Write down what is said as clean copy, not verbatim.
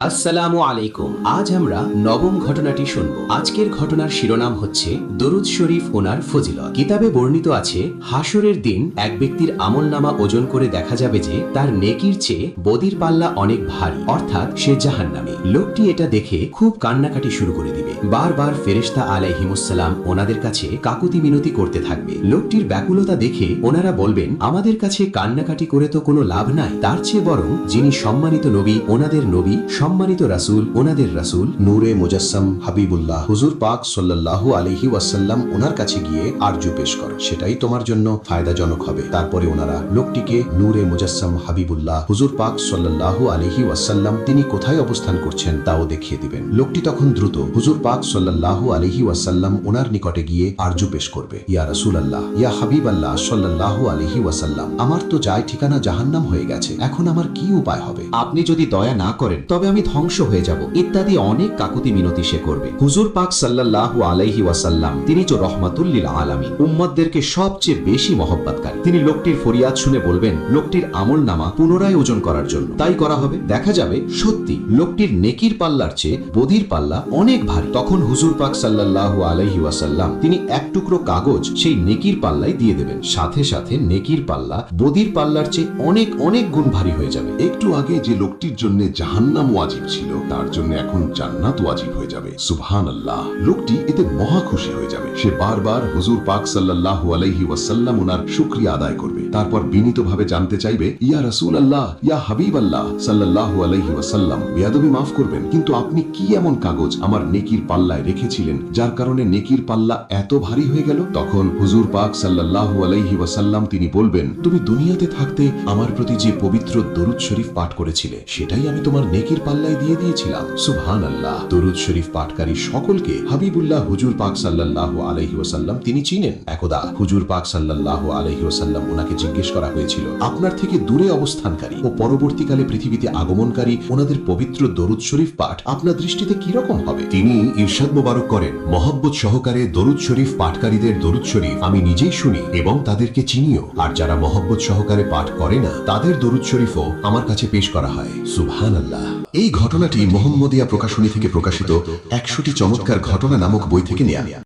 আসসালামু আলাইকুম। আজ আমরা নবম ঘটনাটি শুনব। আজকের ঘটনার শিরোনাম হচ্ছে দরুদ শরীফ ওনার ফজিলত। কিতাবে বর্ণিত আছে, হাসরের দিন এক ব্যক্তির আমলনামা ওজন করে দেখা যাবে যে তার নেকির চেয়ে বদির পাল্লা অনেক ভারী, অর্থাৎ সে জাহান্নামী। লোকটি এটা দেখে খুব কান্নাকাটি শুরু করে দিবে। বারবার ফেরেশতা আলাইহিমুসসালাম ওনাদের কাছে কাকুতি মিনতি করতে থাকবে। লোকটির ব্যাকুলতা দেখে ওনারা বলবেন, আমাদের কাছে কান্নাকাটি করে তো কোনো লাভ নাই, তার চেয়ে বরং যিনি সম্মানিত নবী ওনাদের নবী, সম্মানিত রাসূল ওনাদের রাসূল, নূরে মুজাসসাম হাবিবুল্লাহ হুজুর পাক সাল্লাল্লাহু আলাইহি ওয়াসাল্লাম ওনার কাছে গিয়ে আরজু পেশ করো, সেটাই তোমার জন্য ফায়দাজনক হবে। তারপরে ওনারা লোকটিকে নূরে মুজাসসাম হাবিবুল্লাহ হুজুর পাক সাল্লাল্লাহু আলাইহি ওয়াসাল্লাম তিনি কোথায় অবস্থান করছেন তাও দেখিয়ে দিবেন। লোকটি তখন দ্রুত হুজুর পাক সাল্লাল্লাহু আলাইহি ওয়াসাল্লাম ওনার নিকটে গিয়ে আরজু পেশ করবে, ইয়া রাসূলুল্লাহ, ইয়া হাবিবাল্লাহ সাল্লাল্লাহু আলাইহি ওয়াসাল্লাম, আমার তো যায় ঠিকানা জাহান্নাম হয়ে গেছে, এখন আমার কি উপায় হবে? আপনি যদি দয়া না করেন তবে আমি ধ্বংস হয়ে যাব, ইত্যাদি অনেক কাকুতি মিনতি সে করবে। হুজুর পাক সাল্লাল্লাহু আলাইহি ওয়াসাল্লাম তিনি তো রহমাতুল লিল আলামিন, উম্মতদেরকে সবচেয়ে বেশি মহব্বতকারী। তিনি লোকটির ফরিয়াদ শুনে বলবেন লোকটির আমলনামা পুনরায় ওজন করার জন্য। তাই করা হবে। দেখা যাবে সত্যি লোকটির নেকির পাল্লার চেয়ে বদির পাল্লা অনেক ভারী। তখন হুজুর পাক সাল্লাল্লাহু আলাইহি ওয়াসাল্লাম তিনি এক টুকরো কাগজ সেই নেকির পাল্লায় দিয়ে দেবেন। সাথে সাথে নেকির পাল্লা বদির পাল্লার চেয়ে অনেক অনেক গুণ ভারী হয়ে যাবে। একটু আগে যে লোকটির জন্য জাহান্নাম ওয়াজিব ছিল তার জন্য এখন জান্নাত ওয়াজিব হয়ে যাবে। সুবহানাল্লাহ। লোকটি এতে মহা খুশি হয়ে যাবে। সে বারবার হুজুর পাক সাল্লাল্লাহু আলাইহি ওয়াসাল্লাম ওনার শুকরিয়া আদায় করবে। তারপর বিনীতভাবে জানতে চাইবে, ইয়া রাসূলুল্লাহ, ইয়া হাবিবাল্লাহ সাল্লাল্লাহু আলাইহি ওয়াসাল্লাম, বেয়াদবি মাফ করবেন, কিন্তু আপনি কি এমন কাগজ আমার নেকির পাল্লায় রেখেছিলেন যার কারণে নেকির পাল্লা এত ভারী হয়ে গেল? তখন হুজুর পাক সাল্লাল্লাহু আলাইহি ওয়াসাল্লাম তিনি বলবেন, তুমি দুনিয়াতে থাকতে আমার প্রতি যে পবিত্র দরুদ শরীফ পাঠ করেছিলে সেটাই আমি তোমার নেকির পাল্লায় দিয়ে দিয়েছিলাম। সুবহানাল্লাহ। দরুদ শরীফ পাঠকারী সকলকে হাবিবুল্লাহ হুজুর পাক সাল্লাল্লাহু আলাইহি ওয়াসাল্লাম তিনি চিনেন। একদা হুজুর পাক সাল্লাল্লাহু আলাইহি ওয়াসাল্লাম ওনাকে জিজ্ঞেস করা হয়েছিল, আপনার থেকে দূরে অবস্থানকারী ও পরবর্তীকালে পৃথিবীতে আগমনকারী ওনাদের পবিত্র দরুদ শরীফ পাঠ আপনার দৃষ্টিতে কি রকম হবে? তিনি ইরশাদ মোবারক করেন, মহব্বত সহকারে দরুদ শরীফ পাঠকারীদের দরুদ শরীফ আমি নিজেই শুনি এবং তাদেরকে চিনিও, আর যারা মহব্বত সহকারে পাঠ করে না তাদের দরুদ শরীফও আমার কাছে পেশ করা হয়। সুবহানাল্লাহ। এই ঘটনাটি মোহাম্মদিয়া প্রকাশনী থেকে প্রকাশিত 100টি চমৎকার ঘটনা নামক বই থেকে নেয়া।